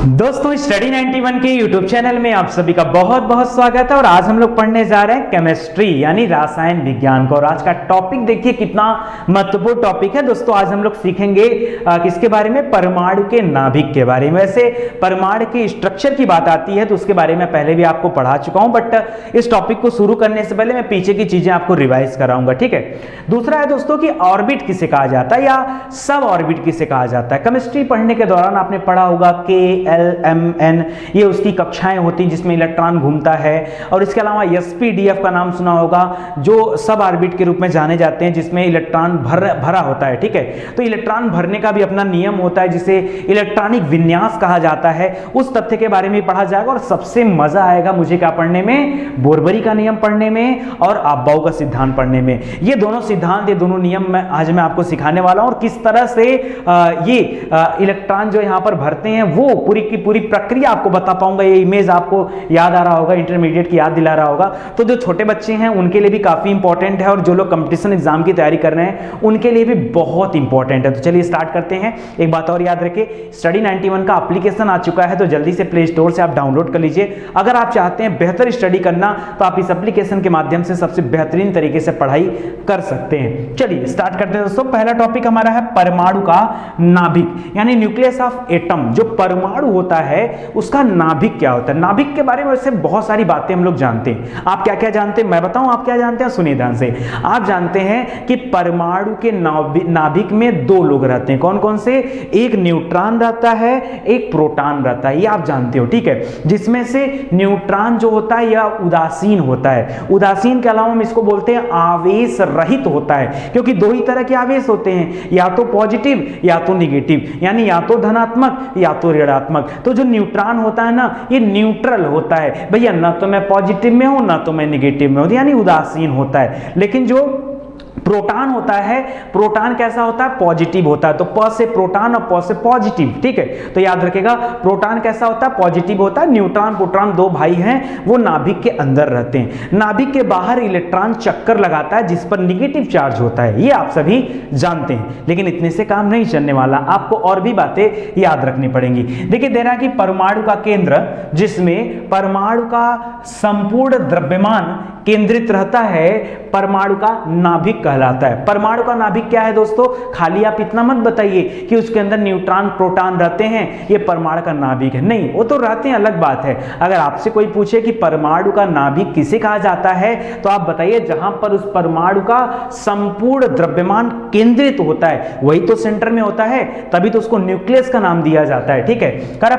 दोस्तों स्टडी 91 के YouTube channel में आप सभी का बहुत बहुत स्वागत है। और आज हम लोग पढ़ने जा रहे हैं केमिस्ट्री यानी रसायन विज्ञान को। और आज का टॉपिक देखिए कितना महत्वपूर्ण टॉपिक है दोस्तों। आज हम लोग सीखेंगे किसके बारे में, परमाणु के नाभिक के बारे में। वैसे परमाणु के स्ट्रक्चर की बात आती है तो उसके बारे में पहले भी आपको पढ़ा चुका हूं, बट इस टॉपिक को शुरू करने से पहले मैं पीछे की चीजें आपको रिवाइज कराऊंगा, ठीक है। दूसरा है दोस्तों कि ऑर्बिट किसे कहा जाता है या सब ऑर्बिट किसे कहा जाता है। केमिस्ट्री पढ़ने के दौरान आपने पढ़ा होगा KLMN, ये उसकी कक्षाएं होती हैं जिसमें इलेक्ट्रॉन घूमता है। और इसके अलावा SPDF का नाम सुना होगा, जो सब ऑर्बिट के रूप में जाने जाते हैं, जिसमें इलेक्ट्रॉन भरा होता है, ठीक है। तो इलेक्ट्रॉन भरने का भी अपना नियम होता है जिसे इलेक्ट्रॉनिक विन्यास कहा जाता है। उस तथ्य के बारे में पढ़ा जाएगा और सबसे मजा आएगा मुझे क्या पढ़ने में, बोरबरी का नियम पढ़ने में और अफबाउ का सिद्धांत पढ़ने में। ये दोनों सिद्धांत, ये दोनों नियम आज मैं आपको सिखाने वाला हूं और किस तरह से ये इलेक्ट्रॉन जो यहां पर भरते हैं वो पूरी की पूरी प्रक्रिया आपको बता पाऊंगा। ये इमेज आपको याद आ रहा होगा, इंटरमीडिएट की याद दिला रहा होगा। तो जो छोटे बच्चे हैं उनके लिए भी काफी इंपॉर्टेंट है और जो लोग कंपटीशन एग्जाम की तैयारी कर रहे हैं उनके लिए भी बहुत इंपॉर्टेंट है। तो चलिए स्टार्ट करते हैं। एक बात और याद रखिए, स्टडी 91 का एप्लीकेशन आ चुका है तो जल्दी से प्ले स्टोर से आप डाउनलोड कर लीजिए। अगर आप चाहते हैं बेहतर स्टडी करना तो आप इस एप्लीकेशन के माध्यम से सबसे बेहतरीन तरीके से पढ़ाई कर सकते हैं। चलिए स्टार्ट करते हैं दोस्तों। पहला टॉपिक हमारा है परमाणु का नाभिक यानी न्यूक्लियस ऑफ एटम। जो परमाणु होता है उसका नाभिक क्या होता है। नाभिक के बारे में वैसे बहुत सारी बातें हम लोग जानते हैं। आप क्या क्या जानते हैं मैं बताऊं, आप क्या जानते हैं सुनिए ध्यान से। आप जानते हैं कि परमाणु के नाभिक में दो लोग रहते हैं। कौन कौन से, एक न्यूट्रॉन रहता है, एक प्रोटॉन रहता है, ये आप जानते हो, ठीक है। जिसमें से न्यूट्रॉन जो होता है यह उदासीन होता है। उदासीन के अलावा हम इसको बोलते हैं आवेश रहित होता है, क्योंकि दो ही तरह के आवेश होते हैं, या तो पॉजिटिव या तो निगेटिव, यानी या तो धनात्मक या तो ऋणात्मक। तो जो न्यूट्रॉन होता है ना, ये न्यूट्रल होता है भैया, ना तो मैं पॉजिटिव में हूं ना तो मैं निगेटिव में हूं, यानी उदासीन होता है। लेकिन जो प्रोटॉन होता है, प्रोटॉन कैसा होता है, पॉजिटिव होता है। तो प से प्रोटॉन और प से पॉजिटिव, ठीक है। तो याद रखिएगा प्रोटॉन कैसा होता है, पॉजिटिव होता है। न्यूट्रॉन प्रोटॉन दो भाई हैं, वो नाभिक के अंदर रहते हैं। नाभिक के बाहर इलेक्ट्रॉन चक्कर लगाता है जिस पर निगेटिव चार्ज होता है, ये आप सभी जानते हैं। लेकिन इतने से काम नहीं चलने वाला, आपको और भी बातें याद रखनी पड़ेंगी। देखिए दे रहा है कि परमाणु का केंद्र, जिसमें परमाणु का संपूर्ण द्रव्यमान केंद्रित रहता है, परमाणु का नाभिक कहलाता है। परमाणु का नाभिक क्या है दोस्तों, खाली आप इतना मत बताइए कि उसके अंदर न्यूट्रॉन प्रोटॉन रहते हैं, ये परमाणु का नाभिक है। नहीं, वो तो रहते हैं, अलग बात है। अगर आपसे कोई पूछे कि परमाणु का नाभिक किसे कहा जाता है तो आप बताइए जहां पर उस परमाणु का संपूर्ण द्रव्यमान केंद्रित होता है, वही तो सेंटर में होता है, तभी तो उसको न्यूक्लियस का नाम दिया जाता है, ठीक है।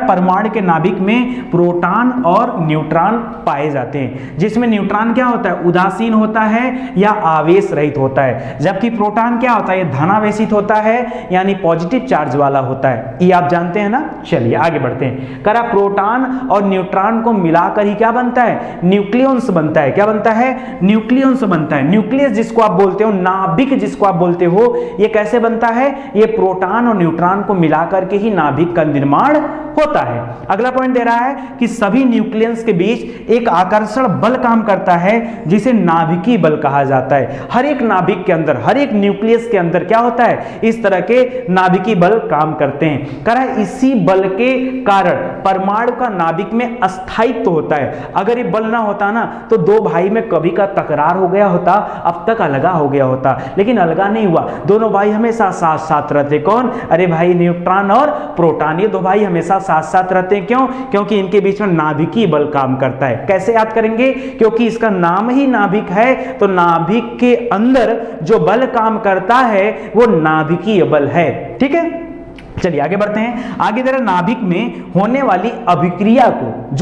परमाणु के नाभिक में प्रोटॉन और न्यूट्रॉन पाए जाते हैं, जिसमें न्यूट्रॉन क्या होता है, उदासीन होता है या आवेश रहित होता है, जबकि प्रोटॉन क्या होता है, ये धनावेशित होता है यानी पॉजिटिव चार्ज वाला होता है। ये आप जानते हैं ना। चलिए आगे बढ़ते हैं। प्रोटॉन और न्यूट्रॉन को मिलाकर ही क्या बनता है, न्यूक्लियस बनता है। क्या बनता है, न्यूक्लियस बनता है। न्यूक्लियस जिसको आप बोलते हो, नाभिक जिसको आप बोलते हो, ये कैसे बनता है, ये प्रोटॉन और न्यूट्रॉन को मिलाकर के ही नाभिक का निर्माण होता है। अगला पॉइंट दे रहा है कि सभी न्यूक्लियस के बीच एक आकर्षण बल काम करता है जिसे नाभिकीय बल कहा जाता है। हर एक नाभिक के अंदर, हर एक न्यूक्लियस के अंदर क्या होता है, इस तरह के नाभिकीय बल काम करते हैं। इसी बल के कारण परमाणु का नाभिक में अस्थायित्व होता है। अगर ये बल ना होता ना तो दो भाई में कभी का तकरार हो गया होता, अब तक अलगा हो गया होता, लेकिन अलगा नहीं हुआ। दोनों भाई हमेशा साथ साथ रहते। कौन, अरे भाई न्यूट्रॉन और प्रोटॉन, ये दो भाई हमेशा साथ साथ रहते हैं। क्यों, क्योंकि इनके बीच में नाभिकीय बल काम करता है। कैसे याद करेंगे, क्योंकि इसका नाम ही नाभिक है, तो नाभिक के अंदर जो बल काम करता है वो नाभिकीय बल है, ठीक है। चलिए आगे बढ़ते हैं। आगे जरा नाभिक में होने वाली अभिक्रिया को,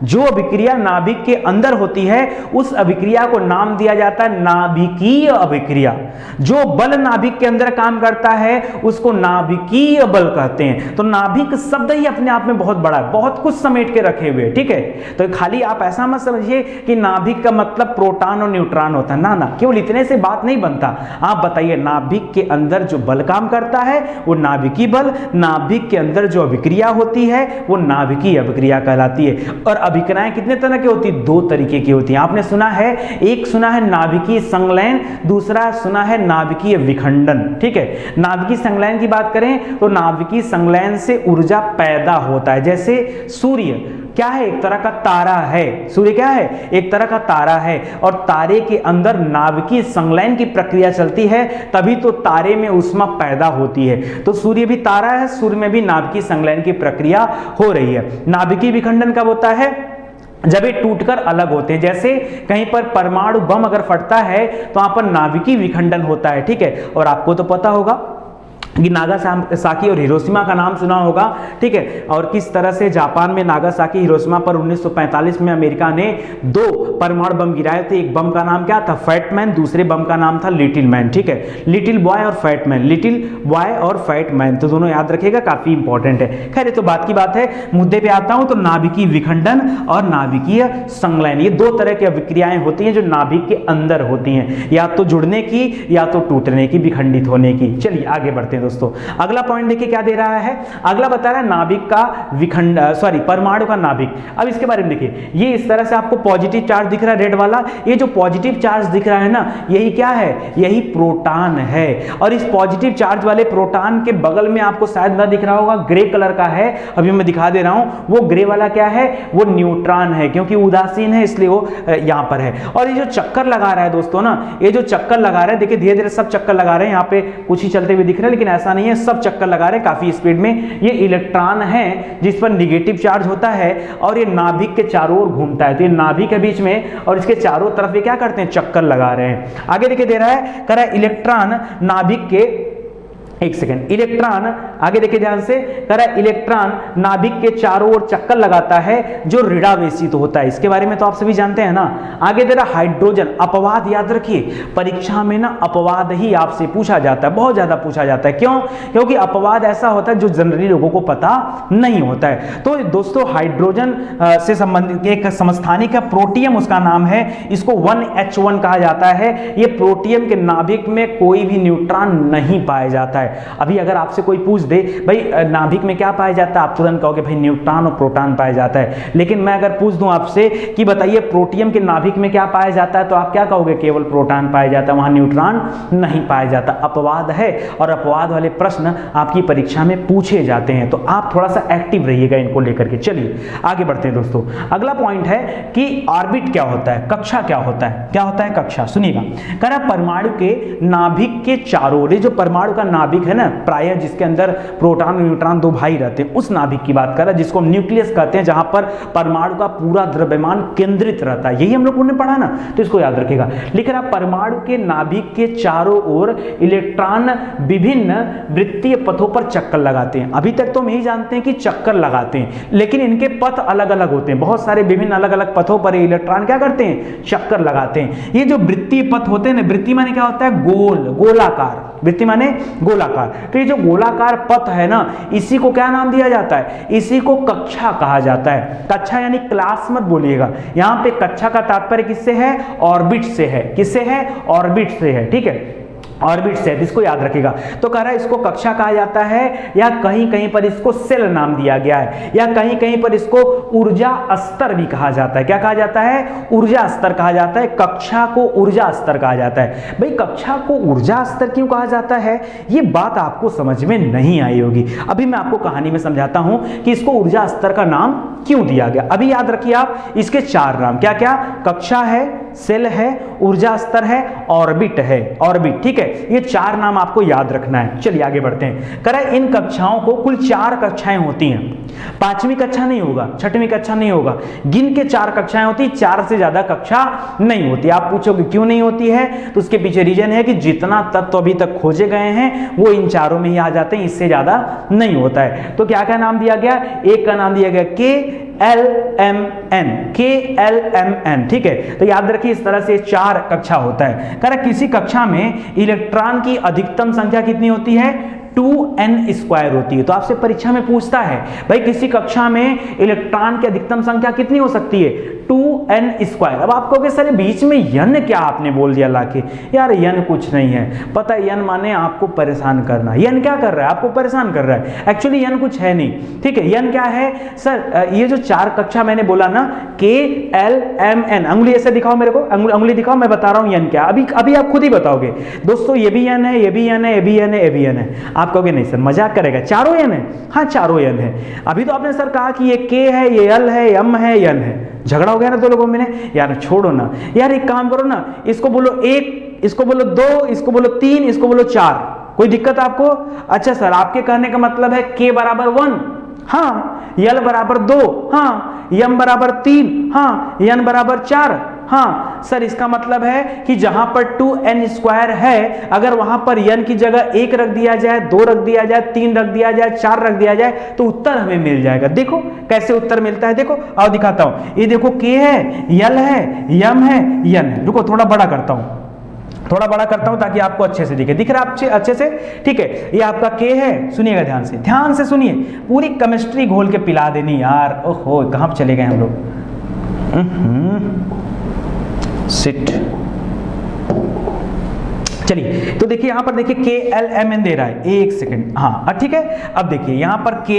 जो अभिक्रिया नाभिक के अंदर होती है उस अभिक्रिया को नाम दिया जाता है नाभिकीय अभिक्रिया। जो बल नाभिक के अंदर काम करता है उसको नाभिकीय बल कहते हैं। तो नाभिक शब्द ही अपने आप में बहुत बड़ा है, बहुत कुछ समेट के रखे हुए, ठीक है। तो खाली आप ऐसा मत समझिए कि नाभिक का मतलब प्रोटॉन और न्यूट्रॉन होता है, ना ना, केवल इतने से बात नहीं बनता। आप बताइए नाभिक के अंदर जो बल काम करता है वो नाभिकीय बल, नाभिक के अंदर जो अभिक्रिया होती है वो नाभिकीय अभिक्रिया कहलाती है। और अभिक्रियाएं कितने तरह की होती है? 2 तरीके की होती हैं। आपने सुना है, एक सुना है नाभिकीय संलयन, दूसरा सुना है नाभिकीय विखंडन। ठीक है, नाभिकीय संलयन की बात करें तो नाभिकीय संलयन से ऊर्जा पैदा होता है। जैसे सूर्य क्या है? एक तरह का तारा है। सूर्य क्या है? एक तरह का तारा है, और तारे के अंदर नाभिकीय संलयन की प्रक्रिया चलती है, तभी तो तारे में ऊष्मा पैदा होती है। तो सूर्य भी तारा है, सूर्य में भी नाभिकीय संलयन की प्रक्रिया हो रही है। नाभिकीय विखंडन कब होता है? जब ये टूटकर अलग होते हैं। जैसे कहीं पर परमाणु बम अगर फटता है तो वहां पर नाभिकीय विखंडन होता है। ठीक है, और आपको तो पता होगा कि नागासाकी और हिरोशिमा का नाम सुना होगा। ठीक है, और किस तरह से जापान में नागासाकी हिरोशिमा पर 1945 में अमेरिका ने 2 परमाणु बम गिराए थे। एक बम का नाम क्या था? फैट मैन, दूसरे बम का नाम था लिटिल मैन। ठीक है, लिटिल बॉय और फैट मैन, लिटिल बॉय और फैट मैन, तो दोनों याद रखिएगा, काफी इंपॉर्टेंट है। खैर, ये तो बात की बात है। मुद्दे पे आता हूं तो नाभिकीय विखंडन और नाभिकीय संलयन, ये 2 तरह की अभिक्रियाएं होती हैं जो नाभिक के अंदर होती हैं, या तो जुड़ने की या तो टूटने की, विखंडित होने की। चलिए आगे बढ़ते हैं दोस्तों। अगला पॉइंट देखिए क्या दे रहा है। अगला बता रहा है नाभिक का परमाणु का नाभिक। अब इसके बारे में देखिए, ये इस तरह से आपको पॉजिटिव चार्ज दिख रहा है रेड वाला, ये जो पॉजिटिव चार्ज दिख रहा है ना, यही क्या है? यही प्रोटॉन है। और इस पॉजिटिव चार्ज वाले प्रोटॉन के बगल में आपको शायद ना दिख रहा होगा, ग्रे कलर का है, अभी मैं दिखा दे रहा हूं। वो ग्रे वाला क्या है? वो न्यूट्रॉन है, क्योंकि उदासीन है इसलिए वो यहां पर है। और ये जो चक्कर लगा रहा है दोस्तों ना, ये जो चक्कर लगा रहा है, देखिए धीरे धीरे सब चक्कर लगा रहे हैं, यहाँ पे कुछ ही चलते हुए दिख रहे हैं, लेकिन ऐसा नहीं है, सब चक्कर लगा रहे हैं काफी स्पीड में। ये इलेक्ट्रॉन है जिस पर निगेटिव चार्ज होता है और ये नाभिक के चारों ओर घूमता है। तो ये नाभिक के बीच में और इसके चारों तरफ ये क्या करते हैं? चक्कर लगा रहे हैं। आगे देखिए दे रहा है, कह रहा है इलेक्ट्रॉन नाभिक के, एक सेकेंड, इलेक्ट्रॉन आगे देखिए ध्यान से, कह रहा है इलेक्ट्रॉन नाभिक के चारों ओर चक्कर लगाता है जो ऋणावेशित तो होता है। इसके बारे में तो आप सभी जानते हैं ना। आगे दे रहा हाइड्रोजन, अपवाद याद रखिए, परीक्षा में ना अपवाद ही आपसे पूछा जाता है, बहुत ज्यादा पूछा जाता है। क्यों? क्योंकि अपवाद ऐसा होता है जो जनरली लोगों को पता नहीं होता है। तो दोस्तों हाइड्रोजन से संबंधित एक समस्थानिक है प्रोटियम, उसका नाम है, इसको 1H1 कहा जाता है। ये प्रोटियम के नाभिक में कोई भी न्यूट्रॉन नहीं पाया जाता है। अभी अगर आपसे कोई पूछ दे भाई नाभिक में क्या पाया जाता है, आप तुरंत कहोगे भाई न्यूट्रॉन और प्रोटॉन पाया जाता है। लेकिन मैं अगर पूछ दूं आपसे कि बताइए प्रोटियम के नाभिक में क्या पाया जाता है, तो आप क्या कहोगे? केवल प्रोटॉन पाया जाता है, वहां न्यूट्रॉन नहीं पाया जाता। अपवाद है, और अपवाद वाले प्रश्न आपकी परीक्षा में पूछे जाते हैं, तो आप थोड़ा सा एक्टिव रहिएगा इनको लेकर के। चलिए आगे बढ़ते हैं दोस्तों। अगला पॉइंट है कि ऑर्बिट क्या होता है, कक्षा क्या होता है? क्या होता है कक्षा? सुनिएगा, कह रहा परमाणु के नाभिक के चारों ओर, जो परमाणु का नाभिक है ना, प्रायः जिसके अंदर प्रोटॉन और न्यूट्रॉन 2 भाई रहते हैं, उस नाभिक की बात कर रहा है, जिसको हम न्यूक्लियस कहते हैं, जहां पर परमाणु का पूरा द्रव्यमान केंद्रित रहता है। यही हम लोगों ने पढ़ा ना, तो इसको याद रखिएगा। लिख रहा परमाणु के नाभिक के चारों ओर इलेक्ट्रॉन विभिन्न वृत्तीय पथों पर चक्कर लगाते हैं। अभी तक तो हम यही जानते हैं कि चक्कर लगाते हैं, लेकिन इनके पथ अलग अलग होते हैं। बहुत सारे विभिन्न अलग अलग पथों पर इलेक्ट्रॉन क्या करते हैं? चक्कर लगाते हैं। ये जो वृत्तीय पथ होते हैं ना, वृत्ति माने क्या होता है? गोल, गोलाकार, वृत्ति माने गोलाकार। तो ये जो गोलाकार पथ है ना, इसी को क्या नाम दिया जाता है? इसी को कक्षा कहा जाता है। कक्षा यानी क्लास मत बोलिएगा, यहां पे कक्षा का तात्पर्य किससे है? ऑर्बिट से है। किससे है? ऑर्बिट से है। ठीक है, ऑर्बिट से, इसको याद रखिएगा। तो कह रहा है इसको कक्षा कहा जाता है, या कहीं कहीं पर इसको सेल नाम दिया गया है, या कहीं कहीं पर इसको ऊर्जा स्तर भी कहा जाता है। क्या कहा जाता है? ऊर्जा स्तर कहा जाता है। कक्षा को ऊर्जा स्तर कहा जाता है। भाई कक्षा को ऊर्जा स्तर क्यों कहा जाता है, ये बात आपको समझ में नहीं आई होगी। अभी मैं आपको कहानी में समझाता हूं कि इसको ऊर्जा स्तर का नाम क्यों दिया गया। अभी याद रखिए आप, इसके 4 नाम क्या क्या? कक्षा है, सेल है, ऊर्जा स्तर है, ऑर्बिट है। ऑर्बिट, ठीक है, ये 4 नाम आपको याद रखना है। चलिए आगे बढ़ते हैं। कह रहा है इन कक्षाओं को कुल 4 कक्षाएं होती हैं। 5वीं कक्षा नहीं होगा, 6वीं कक्षा नहीं होगा, गिन के 4 कक्षाएं होती, 4 से ज्यादा कक्षा नहीं होती। आप पूछोगे क्यों नहीं होती है, तो उसके पीछे रीजन है कि जितना तत्व अभी तक खोजे गए हैं वो इन 4 में ही आ जाते हैं, इससे ज्यादा नहीं होता है। तो क्या क्या नाम दिया गया? एक का नाम दिया गया KLMN, KLMN, ठीक है। तो याद रखिए इस तरह से 4 कक्षा होता है। कह रहा किसी कक्षा में इलेक्ट्रॉन की अधिकतम संख्या कितनी होती है? 2n² होती है। तो आपसे परीक्षा में पूछता है भाई किसी कक्षा में इलेक्ट्रॉन की अधिकतम संख्या कितनी हो सकती है? 2n²। अब आप कहोगे सर बीच में यन क्या आपने बोल दिया लाके, यार यन कुछ नहीं है, पता है यन माने आपको परेशान करना। यन क्या कर रहा है, आपको परेशान कर रहा है, एक्चुअली यन कुछ है नहीं, ठीक है। यन क्या है सर, ये जो 4 कक्षा मैंने बोला ना, KLMN, अंगुली ऐसे दिखाओ मेरे को, अंगुली दिखाओ, मैं बता रहा हूं यन क्या, अभी आप खुद ही बताओगे दोस्तों। ये भी यन है, ये भी यन है, ये भी यन है, ये भी यन है। आप कहोगे नहीं सर मजाक करेगा, चारों यन है। हाँ चारों यन है। अभी तो आपने सर कहा कि ये K है, ये L है, M है, यन है, झगड़ा हो गया ना दो लोगों में। यार छोड़ो ना यार, एक काम करो ना, इसको बोलो 1, इसको बोलो 2, इसको बोलो 3, इसको बोलो 4, कोई दिक्कत आपको? अच्छा सर आपके कहने का मतलब है K बराबर 1, हाँ, L बराबर 2, हाँ, M बराबर 3, हाँ, N बराबर 4, हाँ सर इसका मतलब है कि जहां पर 2n² है, अगर वहां पर n की जगह 1 रख दिया जाए, 2 रख दिया जाए, 3 रख दिया जाए, 4 रख दिया जाए, तो उत्तर हमें मिल जाएगा। देखो कैसे उत्तर मिलता है, देखो आओ दिखाता हूं। ये देखो K है, L है, M है, N है। रुको थोड़ा बड़ा करता हूं, थोड़ा बड़ा करता हूं ताकि आपको अच्छे से दिखे। दिख रहा है अच्छे से, ठीक है। ये आपका K है, सुनिएगा ध्यान से सुनिए, पूरी केमिस्ट्री घोल के पिला देनी यार। ओहो कहां पे चले गए हम लोग, सिट। चलिए तो देखिए यहां पर देखिए KLMN दे रहा है, एक सेकंड, हाँ ठीक है। अब देखिए यहां पर K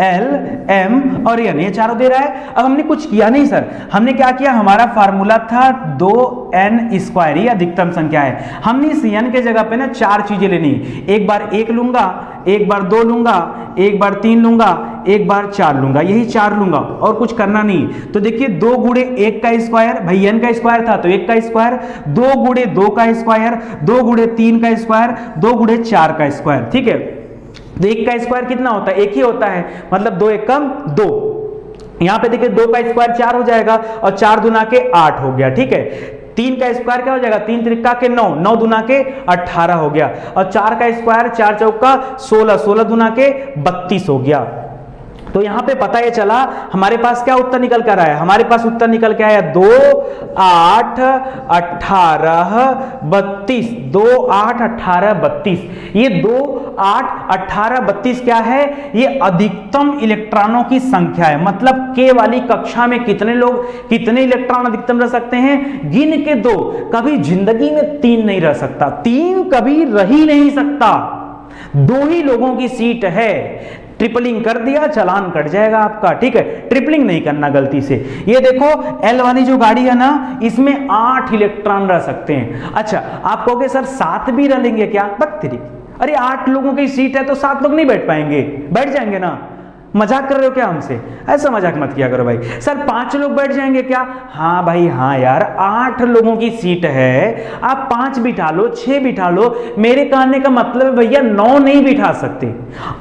L M और N, ये चारों दे रहा है। अब हमने कुछ किया नहीं सर, हमने क्या किया, हमारा फार्मूला था 2n², ये अधिकतम संख्या है। हमने इस n के जगह पे ना 4 चीजें लेनी, एक बार 1 लूंगा, एक बार 2 लूंगा, एक बार 3 लूंगा, एक बार 4 लूंगा, यही 4 लूंगा और कुछ करना नहीं। तो देखिए 2 गुणे 1 का स्क्वायर, भाई n का स्क्वायर था तो 1 का स्क्वायर, 2 गुणे 2 का स्क्वायर, 2 गुणे 3 का स्क्वायर, 2 गुणे 4 का स्क्वायर, ठीक है। तो 1 का स्क्वायर कितना होता है, 1 ही होता है, मतलब 2 एकम 2। यहां पे देखिए 2 का स्क्वायर 4 हो जाएगा और 4 दूना के 8 हो गया, ठीक है। 3 का स्क्वायर क्या हो जाएगा, 3 त्रिका के 9, 9 दूना के 18 हो गया और 4 का स्क्वायर 4 चौका 16, 16 दूना के 32 हो गया। तो यहां पे पता ये चला हमारे पास क्या उत्तर निकल कर आया, हमारे पास उत्तर निकल के आया 2, 8, 18, 32, 2, 8, 18, 32। ये 2, 8, 18, 32 क्या है, ये अधिकतम इलेक्ट्रॉनों की संख्या है। मतलब K वाली कक्षा में कितने लोग, कितने इलेक्ट्रॉन अधिकतम रह सकते हैं, गिन के 2, कभी जिंदगी में 3 नहीं रह सकता, 3 कभी रह ही नहीं सकता, 2 ही लोगों की सीट है। ट्रिपलिंग कर दिया चालान कट जाएगा आपका, ठीक है। ट्रिपलिंग नहीं करना गलती से। ये देखो L वाली जो गाड़ी है ना, इसमें 8 इलेक्ट्रॉन रह सकते हैं। अच्छा आप कहोगे सर 7 भी रह लेंगे क्या, बत्तरी, अरे 8 लोगों की सीट है तो 7 लोग नहीं बैठ पाएंगे, बैठ जाएंगे ना, मजाक कर रहे हो क्या हमसे, ऐसा मजाक मत किया करो भाई। सर 5 लोग बैठ जाएंगे क्या, हाँ भाई हाँ यार, 8 लोगों की सीट है, आप 5 बिठा लो, 6 बिठा लो, मेरे कहने का मतलब है भैया 9 नहीं बिठा सकते,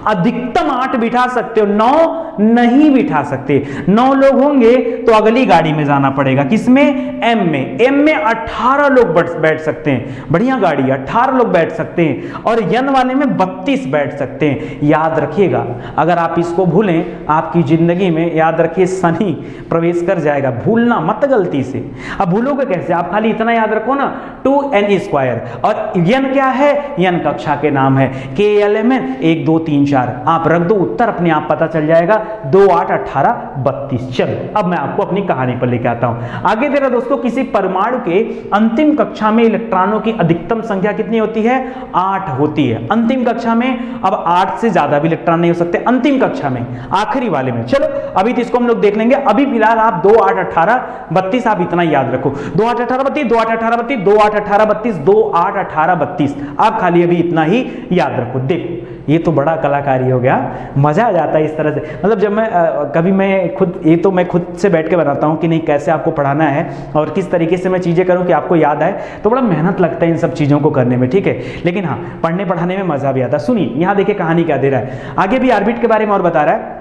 अधिकतम 8 बिठा सकते हो, 9 नहीं बिठा सकते। 9 लोग होंगे तो अगली गाड़ी में जाना पड़ेगा, किसमें, M में। M में 18 लोग बैठ सकते हैं, बढ़िया गाड़ी है, 18 लोग बैठ सकते हैं, और N वाले में 32 बैठ सकते हैं। याद रखिएगा, अगर आप इसको भूलें आपकी जिंदगी में, याद रखिए शनि प्रवेश कर जाएगा, भूलना मत गलती से। अब भूलोगे कैसे, आप खाली इतना याद रखो ना, 2n²। और n क्या है, n कक्षा के नाम है, KLMN 1 2 3 4, आप रख दो, उत्तर अपने आप पता चल जाएगा, 2, 8, 18, 32। चलो अब मैं आपको अपनी कहानी पर लेके आता हूं आगे। तेरा दोस्तों किसी परमाणु के अंतिम कक्षा में इलेक्ट्रॉनों की अधिकतम संख्या कितनी होती है, 8 होती है अंतिम कक्षा में। अब 8 से ज्यादा भी इलेक्ट्रॉन नहीं हो सकते अंतिम कक्षा में, आखिरी वाले में। चलो अभी तो इसको हम लोग देख लेंगे, अभी फिलहाल आप 2, 8, 18, 32 आप इतना याद रखो, 2, 8, 18, 32, 2, 8, 18, 32, 2, 8, 18, 32, 2, 8, 18, 32, आप खाली अभी इतना ही याद रखो। देखो ये तो बड़ा कलाकारी हो गया, मजा आ जाता है इस तरह से। मतलब जब मैं कभी मैं खुद, ये तो मैं खुद से बैठ के बनाता हूँ कि नहीं कैसे आपको पढ़ाना है और किस तरीके से मैं चीजें करूँ कि आपको याद आए, तो बड़ा मेहनत लगता है इन सब चीजों को करने में, ठीक है। लेकिन हाँ पढ़ने पढ़ाने में मजा भी आता है। सुनिए यहाँ देखिए कहानी क्या दे रहा है, आगे भी ऑर्बिट के बारे में और बता रहा है।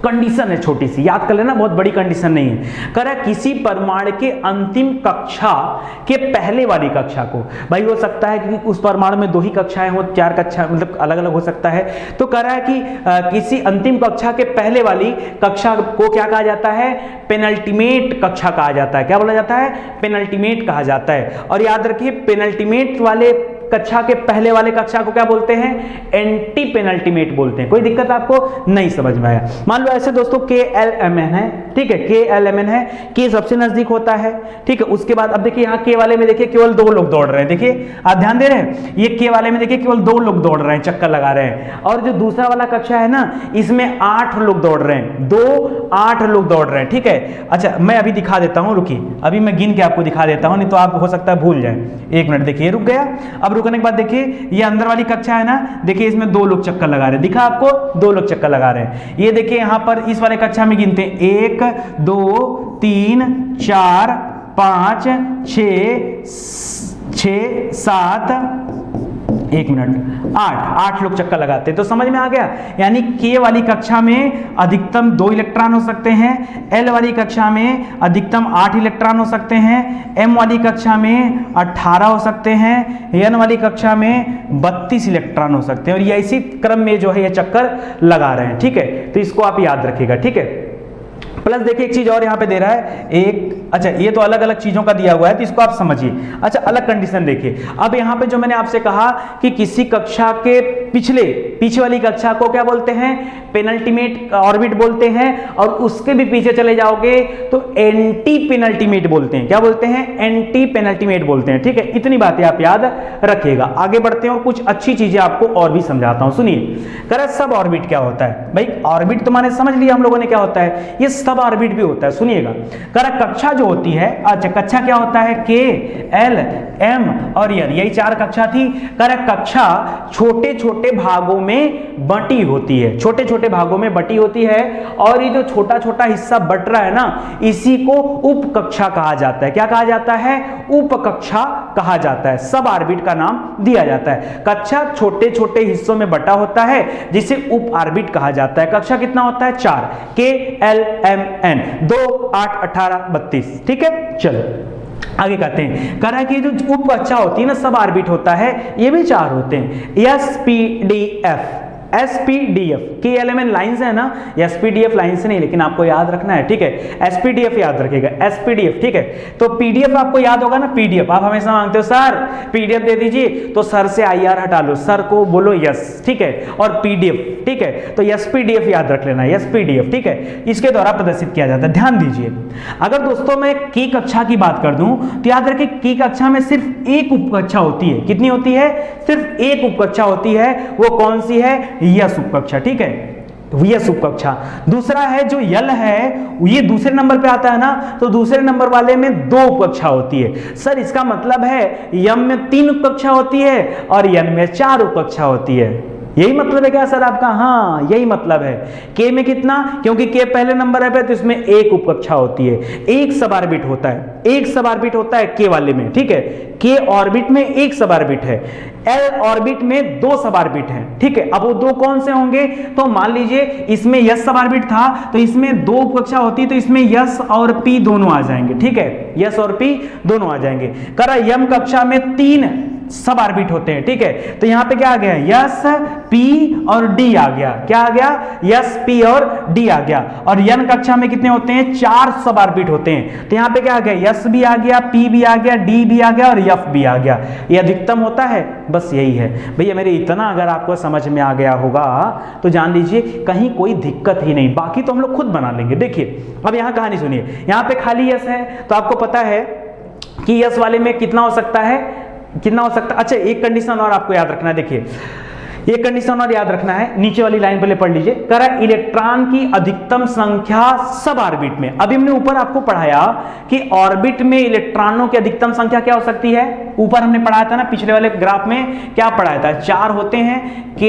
कंडीशन है छोटी सी, याद कर लेना, बहुत बड़ी कंडीशन नहीं है। कह रहा है किसी परमाणु के अंतिम कक्षा के पहले वाली कक्षा को, भाई हो सकता है कि उस परमाणु में 2 ही कक्षाएं हो, 4 कक्षा मतलब अलग अलग हो सकता है। तो कह रहा है कि किसी अंतिम कक्षा के पहले वाली कक्षा को क्या कहा जाता है, पेनल्टीमेट कक्षा कहा जाता है। क्या बोला जाता है, पेनल्टीमेट कहा जाता है। और याद रखिए पेनल्टीमेट वाले कक्षा के पहले वाले कक्षा को क्या बोलते हैं, एंटी पेनल्टीमेट बोलते हैं। कोई दिक्कत आपको नहीं समझ में आया? मान लो ऐसे दोस्तों KLMN है, ठीक है, KLMN है, K सबसे नजदीक होता है, ठीक है। उसके बाद अब देखिए यहाँ K वाले में देखिए केवल 2 लोग दौड़ रहे हैं, देखिए आप ध्यान दे रहे हैं, ये K वाले में देखिए केवल 2 लोग दौड़ रहे हैं, चक्कर लगा रहे हैं। और जो दूसरा वाला कक्षा है ना, इसमें 8 लोग दौड़ रहे हैं, 8 लोग दौड़ रहे हैं, ठीक है। अच्छा मैं अभी दिखा देता हूं, रुकिए अभी मैं गिन के आपको दिखा देता हूं, नहीं तो आप हो सकता है भूल जाए। 1 मिनट, देखिए रुक गया। अब रुकने के बाद देखिए ये अंदर वाली कक्षा है ना, देखिए इसमें 2 लोग चक्कर लगा रहे हैं, दिखा आपको 2 लोग चक्कर लगा रहे हैं। ये देखिए यहां पर इस वाले कक्षा में गिनते हैं 1 2 3 4 5 6 7 1 मिनट 8 लोग चक्कर लगाते हैं। तो समझ में आ गया, यानी K वाली कक्षा में अधिकतम 2 इलेक्ट्रॉन हो सकते हैं, L वाली कक्षा में अधिकतम 8 इलेक्ट्रॉन हो सकते हैं, M वाली कक्षा में 18 हो सकते हैं, N वाली कक्षा में 32 इलेक्ट्रॉन हो सकते हैं। और ये इसी क्रम में जो है ये चक्कर लगा रहे हैं, ठीक है। तो इसको आप याद रखिएगा, ठीक है। प्लस देखिए एक चीज और यहाँ पे दे रहा है एक, अच्छा ये तो अलग अलग चीजों का दिया हुआ है तो इसको आप समझिए। अच्छा अलग कंडीशन देखिए, अब यहाँ पे जो मैंने आपसे कहा कि किसी कक्षा के पीछे वाली कक्षा को क्या बोलते हैं, पेनल्टीमेट ऑर्बिट बोलते हैं, और उसके भी पीछे चले जाओगे तो एंटी पेनल्टीमेट बोलते हैं। क्या बोलते हैं, एंटी पेनल्टीमेट बोलते हैं, ठीक है। इतनी बातें आप याद रखिएगा। आगे बढ़ते हैं और कुछ अच्छी चीजें आपको और भी समझाता हूं, सुनिए। कह सब ऑर्बिट क्या होता है, भाई ऑर्बिट तो मैंने समझ लिया हम लोगों ने क्या होता है, ये सब ऑर्बिट भी होता है, सुनिएगा। कक्षा जो होती है, अच्छा कक्षा क्या होता है, K L M और N, यही 4 कक्षा थी। कक्षा छोटे छोटे भागों में बंटी होती है, छोटे छोटे भागों में बटी होती है, और ये जो छोटा छोटा हिस्सा बट रहा है ना, इसी को उप कक्षा कहा जाता है। क्या कहा जाता है, उप कक्षा कहा जाता है, सब ऑर्बिट का नाम दिया जाता है। कक्षा छोटे छोटे हिस्सों में बटा होता है जिसे उप ऑर्बिट कहा जाता है। कक्षा कितना होता है, 4, K L M N, 2 8 18 32, ठीक है। चलो आगे कहते हैं, कह रहा है कि जो उप कक्षा होती है ना, सब ऑर्बिट होता है, ये भी 4 होते हैं, SPDF SPDF KLMN लाइंस है ना, SPDF लाइंस नहीं, लेकिन आपको याद रखना है, ठीक है। SPDF याद रखिएगा, SPDF, ठीक है। तो PDF आपको याद होगा ना, PDF आप हमेशा मांगते हो सर PDF दे दीजिए, तो सर से IR हटा लो, सर को बोलो यस, ठीक है, और PDF, ठीक है। तो SPDF याद रख लेना, SPDF, ठीक है, इसके द्वारा प्रदर्शित किया जाता है। ध्यान दीजिए, अगर दोस्तों मैं K कक्षा की बात कर दूं तो याद रखिए K कक्षा में सिर्फ एक उप कक्षा होती है। कितनी होती है, सिर्फ एक उप कक्षा होती है। वो कौन सी है, यस उप कक्षा, ठीक है, यस उप कक्षा। दूसरा है जो यल है, ये दूसरे नंबर पे आता है ना, तो दूसरे नंबर वाले में 2 उप कक्षा होती है। सर इसका मतलब है यम में 3 उप कक्षा होती है और यन में 4 उप कक्षा होती है। यही मतलब है क्या सर आपका, हाँ यही मतलब है। K में कितना, क्योंकि K पहले नंबर है तो इसमें एक उप कक्षा होती है, एक सब ऑर्बिट होता है, एक सब ऑर्बिट होता है K वाले में, ठीक है। K ऑर्बिट में एक सब ऑर्बिट है, L ऑर्बिट में 2 सब ऑर्बिट है, ठीक है। अब वो 2 कौन से होंगे, तो मान लीजिए इसमें यस सब ऑर्बिट था तो इसमें 2 उप कक्षा होती तो इसमें यस और P दोनों आ जाएंगे, ठीक है, यस और P दोनों आ जाएंगे। करा यम कक्षा में 3 सब ऑर्बिट होते हैं, ठीक है। तो यहां पे क्या आ गया, यस P और D आ गया, क्या आ गया, यस P और D आ गया। और यन कक्षा में कितने होते हैं, 4 सब ऑर्बिट होते हैं। तो यहां पे क्या आ गया, यस भी आ गया, P भी आ गया, D भी आ गया और F भी आ गया। ये अधिकतम होता है, बस यही है भैया मेरे। इतना अगर आपको समझ में आ गया होगा तो जान लीजिए कहीं कोई दिक्कत ही नहीं, बाकी तो हम लोग खुद बना लेंगे। देखिए अब यहां कहानी सुनिए, यहां पे खाली यस है तो आपको पता है कि यस वाले में कितना हो सकता है, कितना हो सकता है। अच्छा एक कंडीशन और आपको याद रखना है, देखिए ये कंडीशन और याद रखना है, नीचे वाली लाइन पहले पढ़ लीजिए। कह रहा है इलेक्ट्रॉन की अधिकतम संख्या सब ऑर्बिट में। अभी हमने ऊपर आपको पढ़ाया कि ऑर्बिट में इलेक्ट्रॉनों की अधिकतम संख्या क्या हो सकती है, ऊपर हमने पढ़ाया था ना पिछले वाले ग्राफ में, क्या पढ़ाया था, 4 होते हैं, K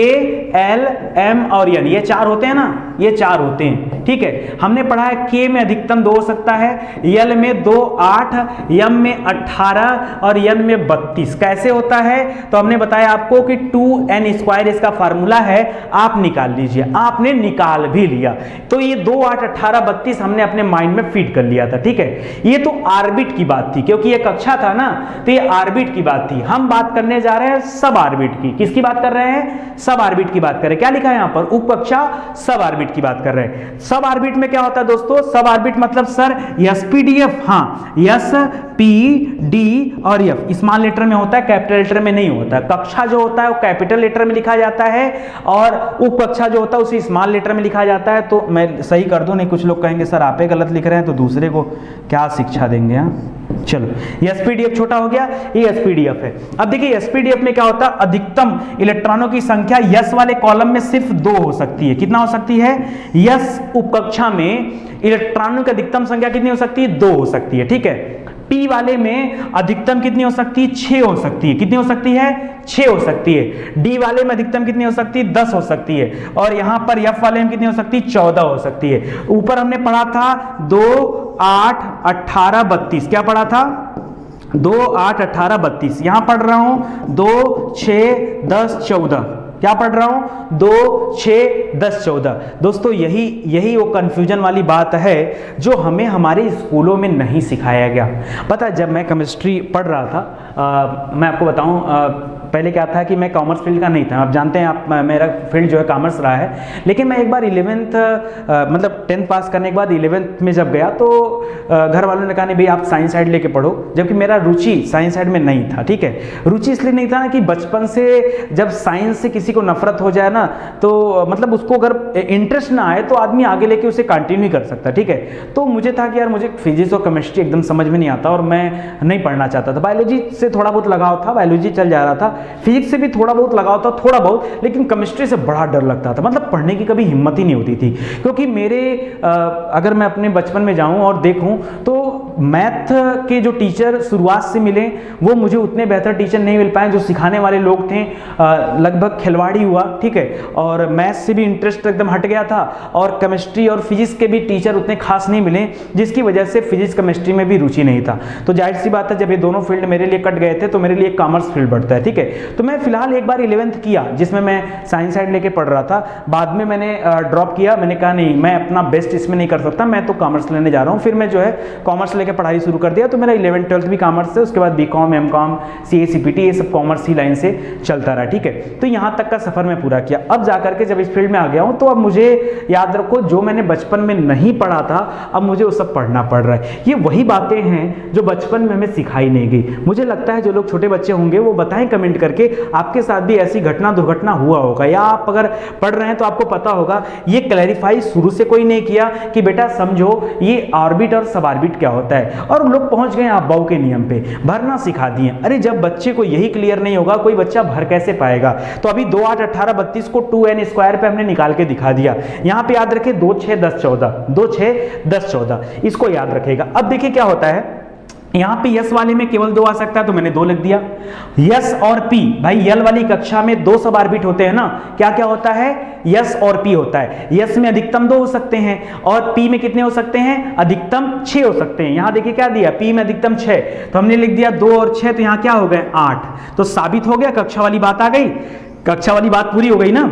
L M और N, ये 4 होते हैं ना, ये 4 होते हैं, ठीक है। हमने पढ़ा है K में अधिकतम 2 हो सकता है, L में 2 8, M में 18 और N में 32। कैसे होता है, तो हमने बताया आपको कि 2n² इसका फार्मूला है, आप निकाल लीजिए। आपने निकाल भी लिया तो ये 2 8 18 32 हमने अपने माइंड में फीड कर लिया था, ठीक है। ये तो ऑर्बिट की बात थी, क्योंकि ये कक्षा था ना, तो ये ऑर्बिट ऑर्बिट की बात थी, हम बात करने जा रहे हैं सब ऑर्बिट की। किसकी बात कर रहे हैं? सब ऑर्बिट की बात कर रहे हैं। क्या लिखा है यहां पर? उप कक्षा सब ऑर्बिट की बात कर रहे हैं। सब ऑर्बिट में क्या होता है दोस्तों? सब ऑर्बिट मतलब सर एसपीडीएफ, हाँ एस पी डी और एफ स्मॉल लेटर में होता है, कैपिटल लेटर में नहीं होता। कक्षा जो होता है वो कैपिटल लेटर में लिखा जाता है और उप कक्षा जो होता है उसे स्मॉल लेटर में लिखा जाता है। तो मैं सही कर दूं, नहीं कुछ लोग कहेंगे सर आप ही गलत लिख रहे हैं तो दूसरे को क्या शिक्षा देंगे। हाँ चलो, ये एसपीडीएफ छोटा हो गया, ये एसपीडीएफ है। अब देखिए एसपीडीएफ में क्या होता है? अधिकतम इलेक्ट्रॉनों की संख्या यस वाले कॉलम में सिर्फ 2 हो सकती है। कितना हो सकती है? यस उपकक्षा में इलेक्ट्रॉनों की अधिकतम संख्या कितनी हो सकती है? 2 हो सकती है, ठीक है। पी वाले में अधिकतम कितनी हो सकती है? 6 हो सकती है। कितनी हो सकती है? 6 हो सकती है। डी वाले में अधिकतम कितनी हो सकती है? 10 हो सकती है। और यहां पर एफ वाले में कितनी हो सकती है? 14 हो सकती है। ऊपर हमने पढ़ा था 2, 8, 18, 32। क्या पढ़ा था? 2, 8, 18, 32। यहां पढ़ रहा हूं 2, 6, 10, 14। क्या पढ़ रहा हूं? 2, 6, 10, 14। दोस्तों यही वो कंफ्यूजन वाली बात है जो हमें हमारे स्कूलों में नहीं सिखाया गया। पता है जब मैं केमिस्ट्री पढ़ रहा था, मैं आपको बताऊं, पहले क्या था कि मैं कॉमर्स फील्ड का नहीं था। आप जानते हैं, आप मेरा फील्ड जो है कॉमर्स रहा है। लेकिन मैं एक बार 11th मतलब 10th पास करने के बाद 11th में जब गया तो घर वालों ने कहा नहीं भाई आप साइंस साइड लेके पढ़ो, जबकि मेरा रुचि साइंस साइड में नहीं था, ठीक है। रुचि इसलिए नहीं था ना कि बचपन से जब साइंस से किसी को नफरत हो जाए ना तो मतलब उसको अगर इंटरेस्ट ना आए तो आदमी आगे लेके उसे कंटिन्यू कर सकता, ठीक है। तो मुझे था कि यार मुझे फिजिक्स और केमिस्ट्री एकदम समझ में नहीं आता और मैं नहीं पढ़ना चाहता था। बायोलॉजी से थोड़ा बहुत लगाव था, बायोलॉजी चल जा रहा था, फिजिक्स से भी थोड़ा बहुत लगाव था, थोड़ा बहुत, लेकिन केमिस्ट्री से बड़ा डर लगता था। मतलब पढ़ने की कभी हिम्मत ही नहीं होती थी, क्योंकि मेरे अगर मैं अपने बचपन में जाऊं और देखूं तो मैथ के जो टीचर शुरुआत से मिले वो मुझे उतने बेहतर टीचर नहीं मिल पाए। जो सिखाने वाले लोग थे लगभग खिलवाड़ी हुआ, ठीक है। और मैथ से भी इंटरेस्ट एकदम हट गया था और केमिस्ट्री और फिजिक्स के भी टीचर उतने खास नहीं मिले, जिसकी वजह से फिजिक्स केमिस्ट्री में भी रुचि नहीं था। तो जाहिर सी बात है जब ये दोनों फील्ड मेरे लिए कट गए थे तो मेरे लिए कॉमर्स फील्ड बढ़ता है, ठीक है। तो मैं फिलहाल एक बार 11th किया जिसमें मैं साइंस साइड लेके पढ़ रहा था, बाद में मैंने ड्रॉप किया। मैंने कहा नहीं मैं अपना बेस्ट इसमें नहीं कर सकता, मैं तो कॉमर्स लेने जा रहा हूँ। फिर मैं जो है कॉमर्स लेके पढ़ाई शुरू कर दिया। तो मेरा 11th 12th भी कॉमर्स से, उसके बाद बीकॉम, एमकॉम, सीए, सीपीटी ये सब कॉमर्स ही लाइन से चलता रहा, ठीक है। तो यहाँ तक का सफर मैं पूरा किया। अब जाकर के जब इस फील्ड में आ गया हूँ तो अब मुझे याद रखो जो मैंने बचपन में नहीं पढ़ा था अब मुझे वो सब पढ़ना पड़ रहा है। ये वही बातें हैं जो बचपन में हमें सिखाई नहीं गई। मुझे लगता है जो लोग छोटे बच्चे होंगे वो बताएं कमेंट करके आपके साथ भी ऐसी घटना दुर्घटना हुआ होगा, या आप अगर पढ़ रहे हैं तो आपको पता होगा। ये क्लैरिफाई शुरू से कोई नहीं किया कि बेटा समझो ये ऑर्बिट और सब ऑर्बिट क्या होता है, और लोग पहुंच गए अब्बाऊ के नियम पे, भरना सिखा दिए। अरे जब बच्चे को यही क्लियर नहीं होगा कोई बच्चा भर कैसे पाएगा। तो अभी 2, 8, 18, 32 को 2n स्क्वायर पे हमने निकाल के दिखा दिया। यहां पे याद रखें 2, 6, 10, 14, 2, 6, 10, 14, इसको याद रखेगा। अब देखिए क्या होता है, यहां पे यस वाले में केवल 2 आ सकता है तो मैंने 2 लिख दिया। यस और पी, भाई यल वाली कक्षा में 2 सब ऑर्बिट होते हैं ना, क्या क्या होता है? यस और पी होता है। यस में अधिकतम 2 हो सकते हैं और पी में कितने हो सकते हैं? अधिकतम 6 हो सकते हैं। यहां देखिए क्या दिया, पी में अधिकतम 6, तो हमने लिख दिया 2 और 6, तो यहां क्या हो गए 8। तो साबित हो गया, कक्षा वाली बात आ गई, कक्षा वाली बात पूरी हो गई ना।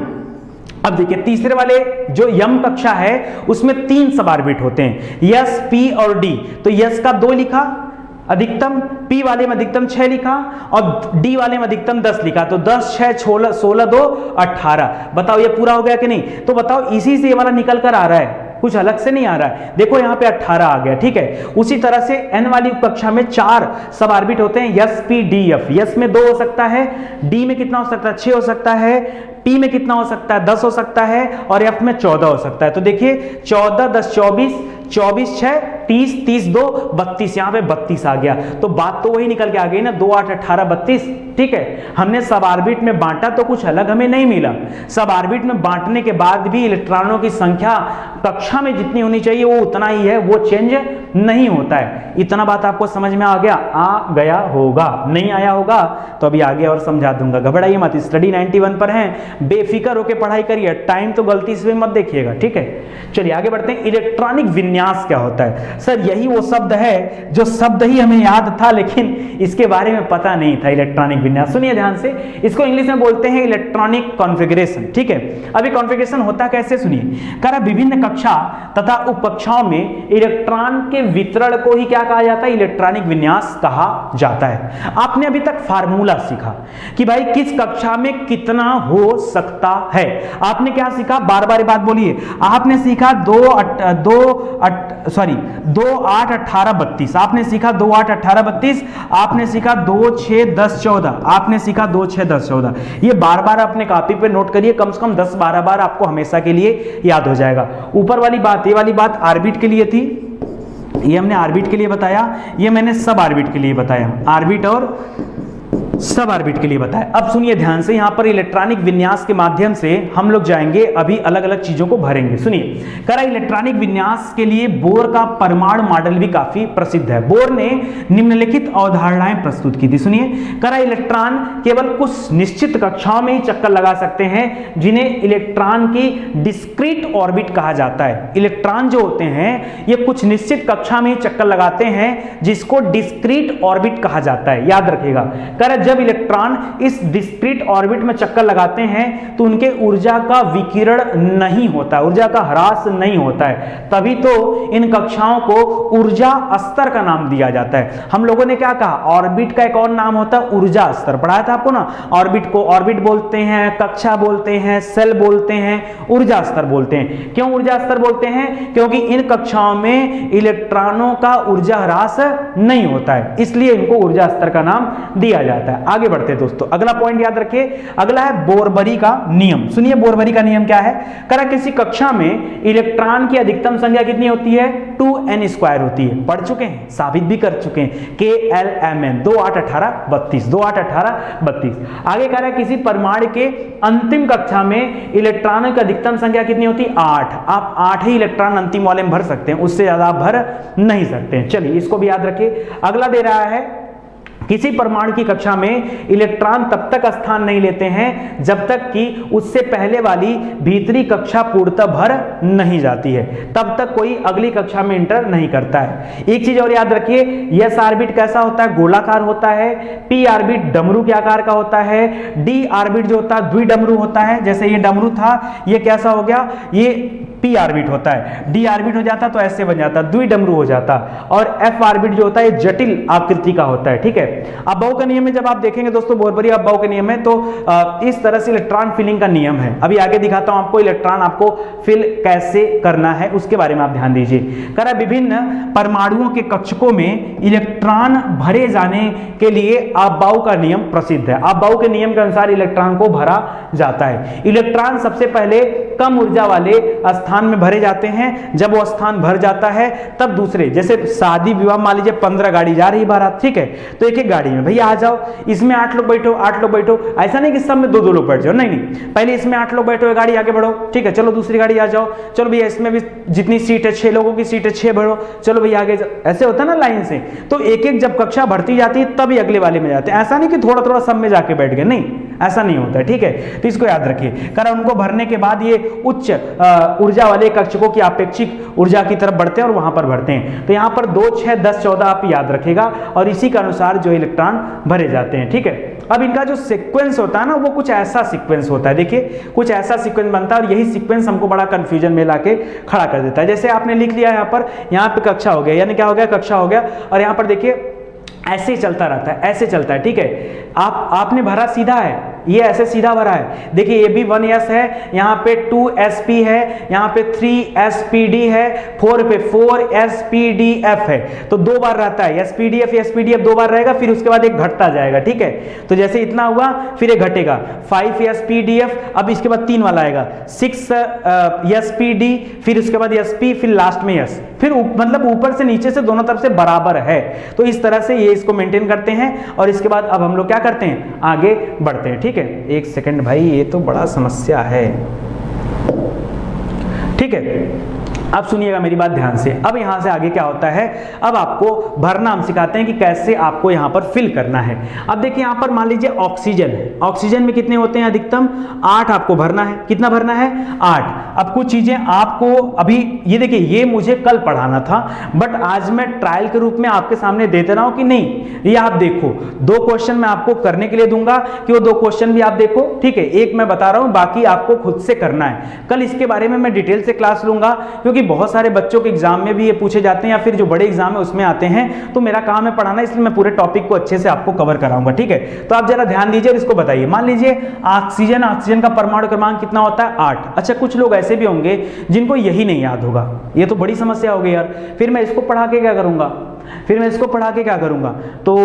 अब देखिए तीसरे वाले जो यम कक्षा है उसमें 3 सब ऑर्बिट होते हैं, यस, पी और डी। तो यस का 2 लिखा अधिकतम, पी वाले में अधिकतम 6 लिखा और डी वाले में अधिकतम 10 लिखा। तो 10, 6, 16, 2, 18। बताओ ये पूरा हो गया कि नहीं? तो बताओ इसी से ये वाला निकल कर आ रहा है, कुछ अलग से नहीं आ रहा है। देखो यहाँ पे 18 आ गया, ठीक है। उसी तरह से एन वाली कक्षा में 4 सब ऑर्बिट होते हैं, yes, P, D, F. Yes में 2 हो सकता है, डी में कितना हो सकता है? 6 हो सकता है, पी में कितना हो सकता है? 10 हो सकता है और एफ में 14 हो सकता है। तो देखिए 14, 10, 24, 24, 6, 30, 30, 2, 32, यहां पे 32 आ गया। तो बात तो वही निकल के आ गई ना, 2, 8, 18, 32, ठीक है। हमने सब ऑर्बिट में बांटा तो कुछ अलग हमें नहीं मिला। सब ऑर्बिट में बांटने के बाद भी इलेक्ट्रॉनों की संख्या कक्षा में जितनी होनी चाहिए वो उतना ही है, वो चेंज नहीं होता है। इतना बात आपको समझ में आ गया? आ गया होगा, नहीं आया होगा तो अभी आगे और समझा दूंगा, घबराइए मत। स्टडी 91 पर है, बेफिक्र होकर पढ़ाई करिए, टाइम तो गलती से मत देखिएगा, ठीक है। चलिए आगे बढ़ते हैं। इलेक्ट्रॉनिक विन्यास क्या होता है? सर यही वो शब्द है जो शब्द ही हमें याद था लेकिन इसके बारे में पता नहीं था। इलेक्ट्रॉनिक विन्यास सुनिए ध्यान से, इसको इंग्लिश में बोलते हैं इलेक्ट्रॉनिक कॉन्फ़िगरेशन, ठीक है। अभी कॉन्फ़िगरेशन होता कैसे सुनिए, कह रहा विभिन्न कक्षा तथा उप कक्षाओं में इलेक्ट्रॉन के वितरण को ही क्या कहा जाता है, इलेक्ट्रॉनिक विन्यास कहा जाता है। आपने अभी तक फार्मूला सीखा कि भाई किस कक्षा में कितना हो सकता है। आपने क्या सीखा, बार बार बात बोलिए। आपने सीखा 2 8 18 32, आपने सीखा 2 8 18 32, आपने सीखा 2 6 10 14, आपने सीखा 2 6 10 14। ये बार बार अपने कॉपी पे नोट करिए, कम से कम 10-12 बार आपको हमेशा के लिए याद हो जाएगा। ऊपर वाली बात, ये वाली बात ऑर्बिट के लिए थी, ये हमने ऑर्बिट के लिए बताया, ये मैंने सब ऑर्बिट के लिए बताया, ऑर्बिट और सब ऑर्बिट के लिए बताया। अब सुनिए ध्यान से, यहां पर इलेक्ट्रॉनिक विन्यास के माध्यम से हम लोग जाएंगे, अभी अलग अलग चीजों को भरेंगे। सुनिए, करा इलेक्ट्रॉनिक विन्यास के लिए बोर का परमाणु मॉडल भी काफी प्रसिद्ध है। बोर ने निम्नलिखित अवधारणाएं प्रस्तुत की थी। सुनिए, करा इलेक्ट्रॉन केवल कुछ निश्चित कक्षाओं में ही चक्कर लगा सकते हैं, जिन्हें इलेक्ट्रॉन की डिस्क्रीट ऑर्बिट कहा जाता है। इलेक्ट्रॉन जो होते हैं ये कुछ निश्चित कक्षा में ही चक्कर लगाते हैं, जिसको डिस्क्रीट ऑर्बिट कहा जाता है। याद रखिएगा, करा जब इलेक्ट्रॉन इस डिस्क्रीट ऑर्बिट में चक्कर लगाते हैं तो उनके ऊर्जा का विकिरण नहीं होता, ऊर्जा का ह्रास नहीं होता है, तभी तो इन कक्षाओं को ऊर्जा स्तर का नाम दिया जाता है। हम लोगों ने क्या कहा, ऑर्बिट का एक और नाम होता है ऊर्जा स्तर, पढ़ाया था आपको ना। ऑर्बिट को ऑर्बिट बोलते हैं, कक्षा बोलते हैं, सेल बोलते हैं, ऊर्जा स्तर बोलते हैं। क्यों ऊर्जा स्तर बोलते हैं, क्योंकि इन कक्षाओं में इलेक्ट्रॉनों का ऊर्जा ह्रास नहीं होता है, इसलिए इनको ऊर्जा स्तर का नाम दिया जाता है। आगे बढ़ते हैं दोस्तों, अगला पॉइंट याद रखिए, अगला है बोरबरी का नियम। सुनिए बोरबरी का नियम क्या है, करा किसी कक्षा में इलेक्ट्रॉन की अधिकतम संख्या कितनी होती है, 2n² होती है। पढ़ चुके हैं, साबित भी कर चुके हैं, KLMN 2 8 18 32, 2 8 18 32। आगे कह रहा है किसी परमाणु के अंतिम कक्षा में इलेक्ट्रॉनों की अधिकतम संख्या कितनी होती है, 8। आप 8 ही इलेक्ट्रॉन अंतिम वाले में भर सकते हैं, उससे ज्यादा आप भर नहीं सकते हैं। चलिए इसको भी याद रखिए। अगला दे रहा है, किसी परमाणु की कक्षा में इलेक्ट्रॉन तब तक स्थान नहीं लेते हैं जब तक कि उससे पहले वाली भीतरी कक्षा पूर्णतः भर नहीं जाती है, तब तक कोई अगली कक्षा में इंटर नहीं करता है। एक चीज और याद रखिए, एस ऑर्बिट कैसा होता है, गोलाकार होता है। पी ऑर्बिट डमरू के आकार का होता है। डी ऑर्बिट जो होता है द्विडमरू होता है, जैसे ये डमरू था, ये कैसा हो गया, ये पी ऑर्बिट होता है। डी ऑर्बिट हो जाता तो ऐसे बन जाता, द्विडमरू हो जाता। और एफ ऑर्बिट जो होता है जटिल आकृति का होता है। ठीक है, अबाउ का नियम में जब आप देखेंगे दोस्तों, बोरबरी अबाउ के नियम में, तो इस तरह से इलेक्ट्रॉन फिलिंग का नियम है। अभी आगे दिखाता हूं आपको इलेक्ट्रॉन आपको फिल कैसे करना है, उसके बारे में आप ध्यान दीजिए। करा विभिन्न परमाणुओं के कक्षकों में इलेक्ट्रॉन भरे जाने के लिए अबाउ का नियम प्रसिद्ध है। अबाउ के नियम के अनुसार इलेक्ट्रॉन को भरा जाता है। इलेक्ट्रॉन सबसे पहले कम ऊर्जा वाले स्थान में भरे जाते हैं। जब वो स्थान भर जाता है तब दूसरे, जैसे शादी विवाह, मान लीजिए 15 गाड़ी जा रही बारात, ठीक है, तो एक एक गाड़ी में भैया आ जाओ, इसमें 8 लोग बैठो, 8 लोग बैठो। ऐसा नहीं कि सब में 2-2 लोग बैठ जाओ, नहीं नहीं, पहले इसमें 8 लोग बैठो, गाड़ी आगे बढ़ो, ठीक है, चलो दूसरी गाड़ी आ जाओ, चलो भैया इसमें भी जितनी सीट है 6 लोगों की सीट है, 6 बढ़ो, चलो भैया आगे जाओ। ऐसे होता है ना लाइन से। तो एक एक जब कक्षा बढ़ती जाती है तभी अगले वाले में जाते हैं। ऐसा नहीं कि थोड़ा थोड़ा सब में जाके बैठ गए, नहीं, ऐसा नहीं होता है। ठीक है, तो इसको याद रखिए। कारण उनको भरने के बाद ये उच्च ऊर्जा वाले कक्षकों की अपेक्षित ऊर्जा की तरफ बढ़ते हैं और वहां पर भरते हैं। तो यहां पर 2 6 10 14 आप याद रखेगा और इसी के अनुसार जो इलेक्ट्रॉन भरे जाते हैं। ठीक है, अब इनका जो सीक्वेंस होता है ना, वो कुछ ऐसा सीक्वेंस होता है। देखिए कुछ ऐसा सीक्वेंस बनता है और यही सीक्वेंस हमको बड़ा कंफ्यूजन में लाके खड़ा कर देता है। जैसे आपने लिख लिया यहाँ पे कक्षा हो गया, यानी क्या हो गया, कक्षा हो गया, और यहाँ पर देखिए ऐसे ही चलता रहता है, ऐसे चलता है। ठीक है, आपने भरा सीधा है, ये ऐसे सीधा भरा है। देखिए ये भी 1s है, यहाँ पे 2sp है, यहाँ पे 3spd है, 4 पे 4spdf है। तो 2 बार रहता है spdf 2 बार रहेगा, फिर उसके बाद एक घटता जाएगा। ठीक है, तो जैसे इतना हुआ फिर एक घटेगा, 5spdf, अब इसके बाद 3 वाला आएगा, 6spd, फिर उसके बाद sp, फिर लास्ट में s, फिर मतलब ऊपर से नीचे से दोनों तरफ से बराबर है। तो इस तरह से ये इसको मेंटेन करते हैं और इसके बाद अब हम लोग क्या करते हैं, आगे बढ़ते हैं। ठीक है, एक सेकंड भाई, ये तो बड़ा समस्या है। ठीक है, अब सुनिएगा मेरी बात ध्यान से। अब यहां से आगे क्या होता है, अब आपको भरना हम सिखाते हैं कि कैसे आपको यहां पर फिल करना है। अब देखिए यहां पर मान लीजिए ऑक्सीजन है, ऑक्सीजन में कितने होते हैं अधिकतम, 8 आपको भरना है। कितना भरना है, 8। अब कुछ चीजें आपको अभी ये देखिए, ये मुझे कल पढ़ाना था बट आज मैं ट्रायल के रूप में आपके सामने दे रहा हूं कि नहीं, ये आप देखो 2 क्वेश्चन मैं आपको करने के लिए दूंगा कि वो 2 क्वेश्चन भी आप देखो। ठीक है, एक मैं बता रहा हूं, बाकी आपको खुद से करना है। कल इसके बारे में मैं डिटेल से क्लास लूंगा, क्योंकि क्योंकि बहुत सारे बच्चों के एग्जाम में भी ये पूछे जाते हैं या फिर जो बड़े एग्जाम है उसमें आते हैं, तो मेरा काम है पढ़ाना, इसलिए मैं पूरे टॉपिक को अच्छे से आपको कवर कराऊंगा, ठीक है। तो आप जरा ध्यान दीजिए और इसको बताइए। मान लीजिए ऑक्सीजन का परमाणु क्रमांक कितना होता है? 8। अच्छा, कुछ लोग ऐसे भी होंगे जिनको यही नहीं याद होगा, ये तो बड़ी समस्या हो गई यार, फिर मैं इसको पढ़ा के क्या करूंगा, तो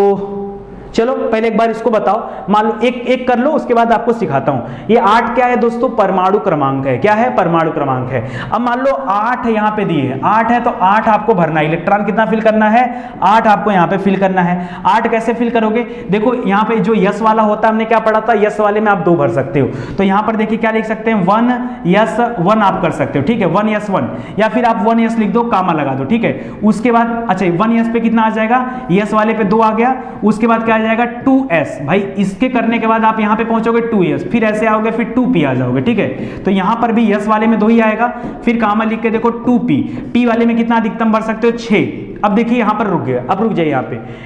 चलो पहले एक बार इसको बताओ। मान लो एक कर लो, उसके बाद आपको सिखाता हूं। ये 8 क्या है दोस्तों? परमाणु क्रमांक है। क्या है? परमाणु क्रमांक है। अब मान लो 8 यहां पे दिए है, 8 है तो 8 आपको भरना है। इलेक्ट्रॉन कितना फिल करना है? 8 आपको यहां पे फिल करना है। 8 कैसे फिल करोगे? देखो यहां पे जो यस वाला होता है, हमने क्या पढ़ा था? यस वाले में आप 2 भर सकते हो, तो यहां पर देखिए क्या लिख सकते हैं? 1 यस 1 आप कर सकते हो, ठीक है। 1 यस 1, या फिर आप 1 यस लिख दो, कामा लगा दो, ठीक है। उसके बाद अच्छा 1 यस पे कितना आ जाएगा? यस वाले पे 2 आ गया। उसके बाद क्या आ जाएगा? 2s। भाई इसके करने के बाद आप यहां पे पहुंचोगे 2s, फिर ऐसे आओगे, फिर 2p आ जाओगे, ठीक है। तो यहां पर भी यस वाले में 2 ही आएगा, फिर कामा लिख के देखो 2p। p वाले में कितना अधिकतम भर सकते हो? 6। अब देखिए यहां पर रुक गया, अब रुक जाइए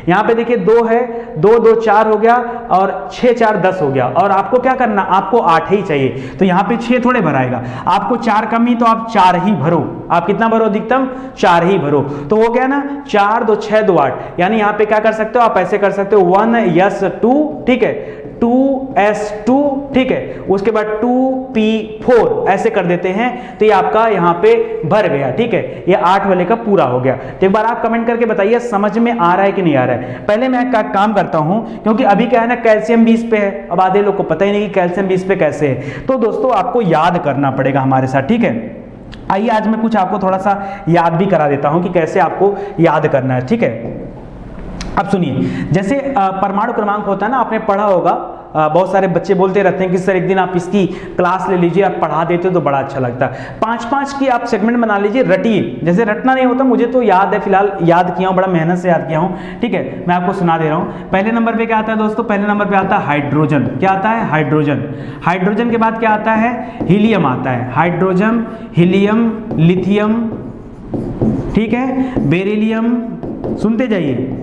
यहां पे देखिए 2 है, 2 2 4 हो गया, और 6 4 10 हो गया, और आपको क्या करना? आपको 8 ही चाहिए, तो यहां पे 6 थोड़े भराएगा, आपको 4 कमी, तो आप 4 ही भरो। आप कितना भरो? अधिकतम 4 ही भरो, तो हो गया ना 4 2 6 2 8। यानी यहां पे क्या कर सकते हो आप? ऐसे कर सकते हो 1 यस 2, ठीक है, 2s2, ठीक है, उसके बाद 2p4 ऐसे कर देते हैं, तो ये आपका यहां पे भर गया, ठीक है। ये 8 वाले का पूरा हो गया। तो एक बार आप कमेंट करके बताइए समझ में आ रहा है कि नहीं आ रहा है। पहले मैं एक काम करता हूं, क्योंकि अभी क्या है ना, कैल्शियम 20 पे है, अब आधे लोग को पता ही नहीं कि कैल्शियम 20 पे कैसे है, तो दोस्तों आपको याद करना पड़ेगा हमारे साथ, ठीक है। आइए आज मैं कुछ आपको थोड़ा सा याद भी करा देता हूं कि कैसे आपको याद करना है, ठीक है। अब सुनिए, जैसे परमाणु क्रमांक होता है ना, आपने पढ़ा होगा, बहुत सारे बच्चे बोलते रहते हैं कि सर एक दिन आप इसकी क्लास ले लीजिए, आप पढ़ा देते हो तो बड़ा अच्छा लगता है। 5-5 की आप सेगमेंट बना लीजिए, रटिए। जैसे रटना नहीं होता, मुझे तो याद है, फिलहाल याद किया हूँ, बड़ा मेहनत से याद किया हूँ, ठीक है। मैं आपको सुना दे रहा हूँ। पहले नंबर पे क्या आता है दोस्तों? पहले नंबर पे आता है हाइड्रोजन। क्या आता है? हाइड्रोजन। हाइड्रोजन के बाद क्या आता है? हीलियम आता है। हाइड्रोजन, हीलियम, लिथियम, ठीक है, बेरिलियम, सुनते जाइए,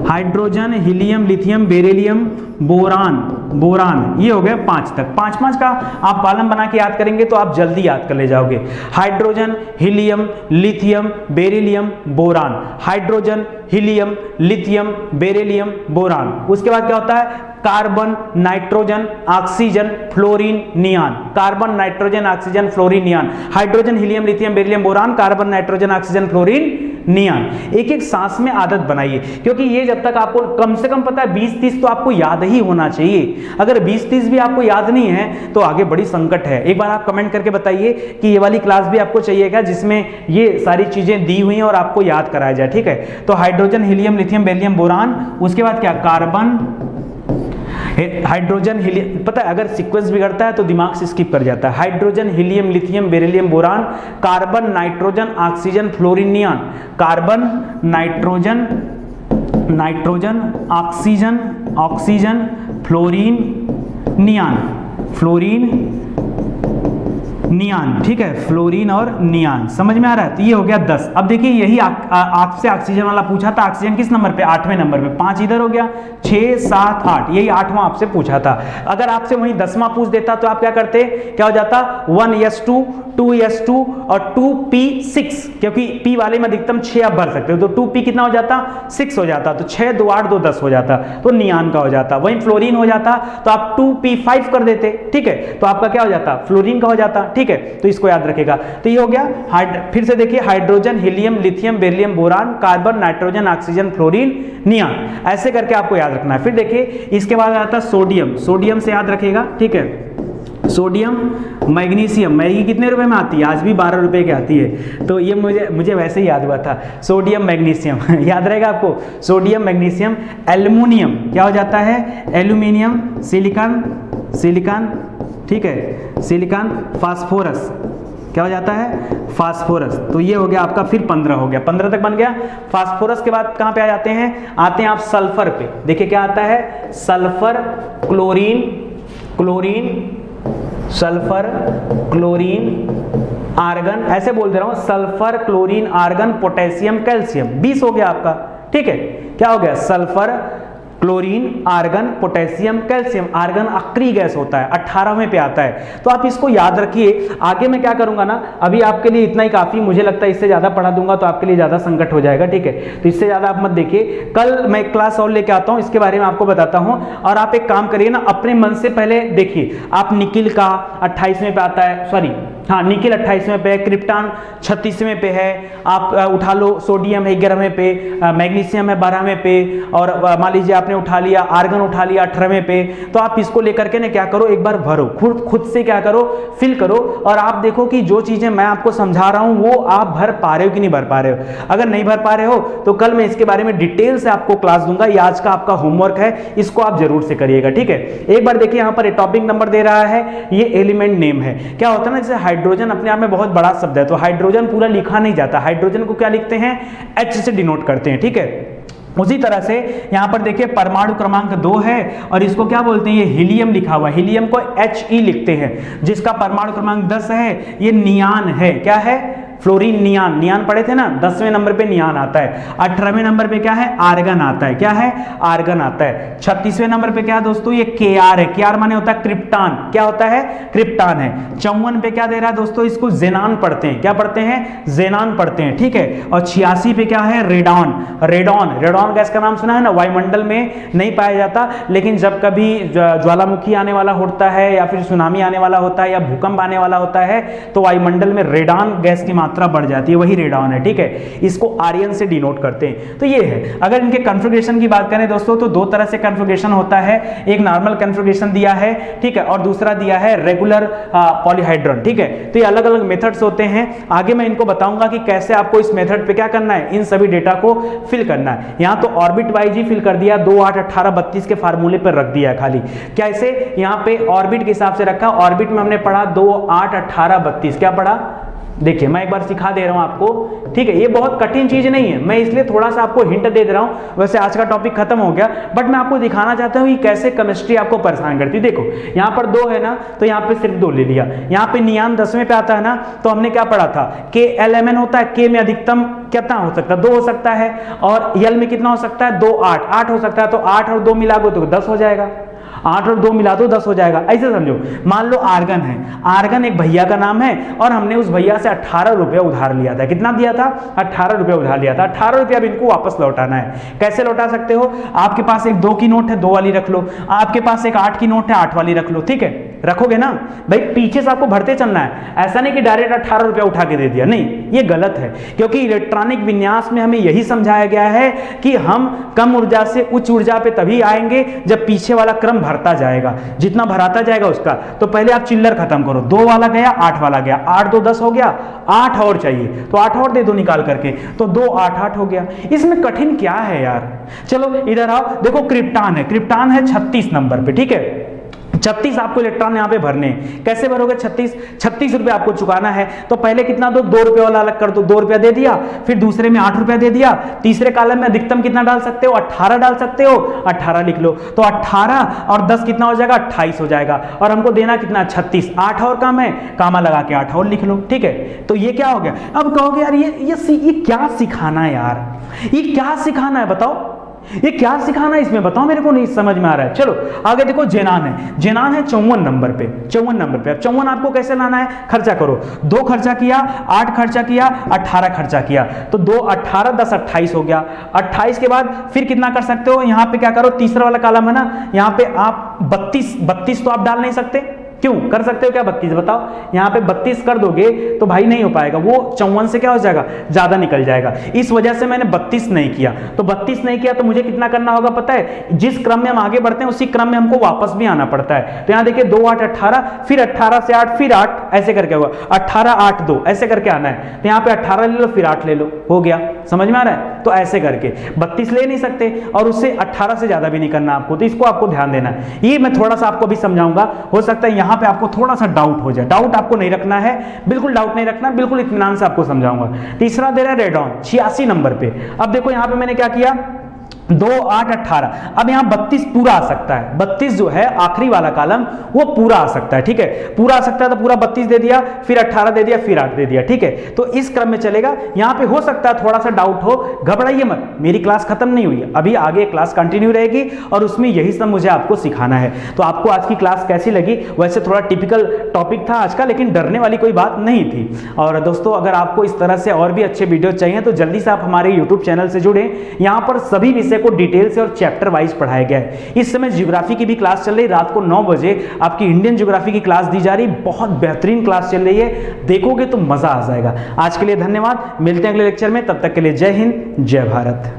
hydrogen, helium, lithium, beryllium, boron, ये हो गया 5 तक। 5-5 का आप कॉलम बना के याद करेंगे तो आप जल्दी याद कर ले जाओगे। Hydrogen, helium, lithium, beryllium, boron. Hydrogen, helium, lithium, beryllium, boron. उसके बाद क्या होता है? Carbon, nitrogen, oxygen, fluorine, neon. Carbon, nitrogen, oxygen, fluorine, neon. Hydrogen, helium, lithium, beryllium, boron, carbon, nitrogen, oxygen, fluorine, neon. एक एक सांस में आदत बनाइए, क्योंकि ये जब तक आपको कम से कम पता है 20-30 तो आपको याद ही होना चाहिए। अगर 20-30 भी आपको याद नहीं है तो आगे बड़ी संकट है। एक बार आप कमेंट करके बताइए कि ये वाली क्लास भी आपको चाहिएगा जिसमें ये सारी चीजें दी हुई हैं और आपको याद कराया जाए, ठीक है। तो hydrogen, helium, lithium, beryllium, boron. उसके बाद क्या? Carbon, hydrogen, helium. पता है अगर सीक्वेंस बिगड़ता है तो दिमाग से स्किप कर जाता है। Hydrogen, helium, lithium, beryllium, boron, carbon, nitrogen, oxygen, fluorine, neon. Carbon, nitrogen, oxygen, fluorine, neon, ठीक है, फ्लोरीन और नियान। समझ में आ रहा है? तो ये हो गया 10। अब देखिए यही आपसे ऑक्सीजन वाला पूछा था। ऑक्सीजन किस नंबर पे? 8वें नंबर पे। 5 इधर हो गया, 6 7 8, यही 8वां आपसे पूछा था। अगर आपसे वही 10वां पूछ देता तो आप क्या करते? क्या हो जाता? 1s2, 2s2 और 2p6, क्योंकि p वाले में अधिकतम 6 आप भर सकते हो, तो 2p कितना हो जाता? 6 हो जाता, तो 6 2 8 2 10 हो जाता, तो नियान का हो जाता। वहीं फ्लोरीन हो जाता तो आप 2p5 कर देते, ठीक है, तो आपका क्या हो जाता? फ्लोरीन का हो जाता, ठीक है। तो इसको याद रखेगा। तो ये हो गया। फिर से देखिए, hydrogen, helium, lithium, beryllium, boron, carbon, nitrogen, oxygen, fluorine, neon, ऐसे करके आपको याद रखना है। फिर देखिए इसके बाद आता है सोडियम। सोडियम से याद रखेगा, ठीक है। Sodium, magnesium. मैगी कितने रुपए में आती है? आज भी 12 रुपए की आती है, तो ये मुझे वैसे ही याद हुआ था। सोडियम, मैग्नीशियम याद रहेगा आपको। सोडियम, मैग्नीशियम, एल्युमिनियम क्या हो जाता है? एल्यूमिनियम, सिलिकॉन, ठीक है, सिलिकॉन, फास्फोरस क्या हो जाता है? फास्फोरस। तो ये हो गया आपका, फिर 15 हो गया, 15 तक बन गया। फास्फोरस के बाद कहां पे आ जाते हैं? आते हैं आप सल्फर पे। देखिए क्या आता है? सल्फर, सल्फर, क्लोरीन, आर्गन, ऐसे बोल दे रहा हूं, sulphur, chlorine, argon, potassium, calcium. 20 हो गया आपका, ठीक है। क्या हो गया? Sulphur, chlorine, argon, potassium, calcium. Argon अक्रिय गैस होता है, 18वें पे आता है। तो आप इसको याद रखिए। आगे मैं क्या करूंगा ना, अभी आपके लिए इतना ही काफी, मुझे लगता है इससे ज्यादा पढ़ा दूंगा तो आपके लिए ज्यादा संकट हो जाएगा, ठीक है। तो इससे ज्यादा आप मत देखिए, कल मैं एक क्लास और लेके आता हूं, इसके बारे में आपको बताता हूं। और आप एक काम करिए ना, अपने मन से पहले देखिए, आप निकिल का 28वें पे आता है, सॉरी हाँ निकिल 28वें पे है, क्रिप्टॉन 36वें पे है, आप उठा लो, सोडियम है 11वें पे, मैग्नीशियम है 12वें पे, और मान लीजिए आपने उठा लिया आर्गन, उठा लिया 18वें पे। तो आप इसको लेकर के ना क्या करो, एक बार भरो, खुद से क्या करो, फिल करो, और आप देखो कि जो चीजें मैं आपको समझा रहा हूं वो आप भर पा रहे हो कि नहीं भर पा रहे हो। अगर नहीं भर पा रहे हो तो कल मैं इसके बारे में डिटेल से आपको क्लास दूंगा। ये आज का आपका होमवर्क है, इसको आप जरूर से करिएगा, ठीक है। एक बार देखिए यहाँ पर टॉपिक नंबर दे रहा है, ये एलिमेंट नेम है। क्या होता है ना, जैसे हाइड्रोजन अपने आप में बहुत बड़ा शब्द है, तो हाइड्रोजन पूरा लिखा नहीं जाता, हाइड्रोजन को क्या लिखते हैं, H से डिनोट करते हैं, ठीक है। उसी तरह से यहां पर देखिए परमाणु क्रमांक 2 है और इसको क्या बोलते हैं, ये हीलियम लिखा हुआ है, हीलियम को He लिखते हैं। जिसका परमाणु क्रमांक 10 है ये नियान है, क्या है, फ्लोरीन, नियान। नियान पढ़े थे ना, 10वें नंबर पे नियान आता है। 18वें नंबर पे क्या है, आर्गन आता है, क्या है, आर्गन आता है। 36वें नंबर पे क्या है दोस्तों, ये Kr है, Kr माने होता है क्रिप्टॉन, क्या होता है, क्रिप्टॉन है। 54 पे क्या दे रहा है दोस्तों, इसको जेनान पढ़ते हैं, क्या पढ़ते हैं, जेनान पढ़ते हैं, ठीक है। और 86 पे क्या है, रेडॉन। रेडॉन, रेडॉन गैस का नाम सुना है ना, वायुमंडल में नहीं पाया जाता, लेकिन जब कभी ज्वालामुखी आने वाला होता है या फिर सुनामी आने वाला होता है या भूकंप आने वाला होता है तो वायुमंडल में रेडॉन गैस की मात्रा बढ़ जाती है, वही रेडॉन है, ठीक है। इसको आर्यन से डिनोट करते हैं। तो ये है, अगर इनके कन्फिगरेशन की बात करें दोस्तों तो दो तरह से कन्फिगरेशन होता है, एक नॉर्मल कन्फिगरेशन दिया है, ठीक है, और दूसरा दिया है रेगुलर पॉलीहाइड्रॉन, ठीक है। तो ये अलग अलग मेथड्स होते हैं, आगे मैं इनको बताऊंगा कि कैसे आपको इस मेथड पे क्या करना है, इन सभी डेटा को फिल करना है। यहां तो ऑर्बिट वाइज ही फिल कर दिया, 2 8 18 32 के फार्मूले पर रख दिया खाली, कैसे, यहां पे ऑर्बिट के हिसाब से रखा। ऑर्बिट में हमने पढ़ा 2 8 18 32, क्या पढ़ा, देखिए मैं एक बार सिखा दे रहा हूं आपको, ठीक है। ये बहुत कठिन चीज नहीं है, मैं इसलिए थोड़ा सा आपको हिंट दे रहा हूं। वैसे आज का टॉपिक खत्म हो गया, बट मैं आपको दिखाना चाहता हूं कि कैसे केमिस्ट्री आपको परेशान करती है। देखो यहां पर 2 है ना, तो यहां पे सिर्फ 2 ले लिया। यहां पे नियान 10वें पे आता है ना, तो हमने क्या पढ़ा था, KLMN होता है, K में अधिकतम कितना हो सकता है, 2 हो सकता है, और L में कितना हो सकता है, 2 8 8 हो सकता है। तो 8 और 2 मिला दो तो 10 हो जाएगा, 8 और 2 मिला दो 10 हो जाएगा। ऐसे समझो, मान लो आर्गन है, आर्गन एक भैया का नाम है और हमने उस भैया से 18 रुपया उधार लिया था। कितना दिया था, 18 रुपया उधार लिया था। 18 रुपया अब इनको वापस लौटाना है। कैसे लौटा सकते हो, आपके पास एक 2 की नोट है, 2 वाली रख लो, आपके पास एक 8 की नोट है, 8 वाली रख लो, ठीक है, रखोगे ना भाई, पीछे से आपको भरते चलना है। ऐसा नहीं कि डायरेक्ट 18 रुपया उठा के दे दिया, नहीं, ये गलत है, क्योंकि इलेक्ट्रॉनिक विन्यास में हमें यही समझाया गया है कि हम कम ऊर्जा से उच्च ऊर्जा पे तभी आएंगे जब पीछे वाला क्रम भरता जाएगा, जितना भराता जाएगा उसका। तो पहले आप चिल्लर खत्म करो, 2 वाला गया, 8 वाला गया, 8 2 10 हो गया, 8 और चाहिए तो 8 और दे दो निकाल करके, तो 2 8 8 हो गया। इसमें कठिन क्या है यार, चलो इधर आओ, देखो क्रिप्टॉन है, क्रिप्टॉन है 36 नंबर पे, ठीक है। 36 आपको इलेक्ट्रॉन यहाँ पे भरने हैं। कैसे भरोगे, 36 रुपए आपको चुकाना है। तो पहले कितना दो, 2 रुपए वाला अलग कर दो, 2 रुपया दे दिया, फिर दूसरे में 8 रुपया दे दिया, तीसरे कॉलम में अधिकतम कितना डाल सकते हो, 18 डाल सकते हो, 18 लिख लो। तो 18 और 10 कितना हो जाएगा, 28 हो जाएगा, और हमको देना कितना, 36, 8 और कम है, कामा लगा के 8 और लिख लो, ठीक है। तो ये क्या हो गया। अब कहोगे यार ये क्या सिखाना है यार, ये क्या सिखाना है बताओ, ये क्या सिखाना है इसमें बताओ, मेरे को नहीं समझ में आ रहा है। चलो आगे देखो, जेनान है, जेनान है 54 नंबर पे, 54 नंबर पे। अब 54 आपको कैसे लाना है, खर्चा करो, 2 खर्चा किया, 8 खर्चा किया, 18 खर्चा किया, तो 2 18 10 28 हो गया। 28 के बाद फिर कितना कर सकते हो, यहां पे क्या करो, तीसरा वाला कॉलम है ना, यहां पे आप 32 तो आप डाल नहीं सकते, क्यों, कर सकते हो क्या 32, बताओ। यहां पे 32 कर दोगे तो भाई नहीं हो पाएगा, वो 54 से क्या हो जाएगा, ज्यादा निकल जाएगा। इस वजह से मैंने 32 नहीं किया। तो 32 नहीं किया तो मुझे कितना करना होगा पता है, जिस क्रम में हम आगे बढ़ते हैं उसी क्रम में हमको वापस भी आना पड़ता है। तो यहां देखिए 2 8 18, फिर 18 से 8, फिर 8, ऐसे करके होगा, 18 8 2 ऐसे करके आना है। तो यहां पे 18 ले लो, फिर 8 ले लो, हो गया, समझ में आ रहा है। तो ऐसे करके 32 ले नहीं सकते और उससे 18 से ज्यादा भी नहीं करना आपको, तो इसको आपको ध्यान देना है। ये मैं थोड़ा सा आपको भी समझाऊंगा, हो सकता है यहां पे आपको थोड़ा सा डाउट हो जाए। डाउट आपको नहीं रखना है, बिल्कुल डाउट नहीं रखना, बिल्कुल इत्मीनान से आपको समझाऊंगा। तीसरा दे रहा है रेडॉन 86 नंबर पे। अब देखो यहां पे मैंने क्या किया, 2 8 18। अब यहां 32 पूरा आ सकता है, 32 जो है आखिरी वाला कॉलम वो पूरा आ सकता है, ठीक है, पूरा आ सकता है तो पूरा 32 दे दिया, फिर 18 दे दिया, फिर 8 दे दिया, ठीक है। तो इस क्रम में चलेगा। यहां पे हो सकता है थोड़ा सा डाउट हो, घबराइए मत, मेरी क्लास खत्म नहीं हुई है, अभी आगे क्लास कंटिन्यू रहेगी और उसमें यही सब मुझे आपको सिखाना है। तो आपको आज की क्लास कैसी लगी? वैसे थोड़ा टिपिकल टॉपिक था आज का, लेकिन डरने वाली कोई बात नहीं थी। और दोस्तों अगर आपको इस तरह से और भी अच्छे वीडियो चाहिए तो जल्दी से आप हमारे यूट्यूब चैनल से जुड़े, यहां पर सभी विषय को डिटेल से और चैप्टर वाइज पढ़ाया गया है। इस समय ज्योग्राफी की भी क्लास चल रही, रात को 9 बजे आपकी इंडियन ज्योग्राफी की क्लास दी जा रही, बहुत बेहतरीन क्लास चल रही है, देखोगे तो मजा आ जाएगा। आज के लिए धन्यवाद, मिलते हैं अगले लेक्चर में, तब तक के लिए जय हिंद जय भारत।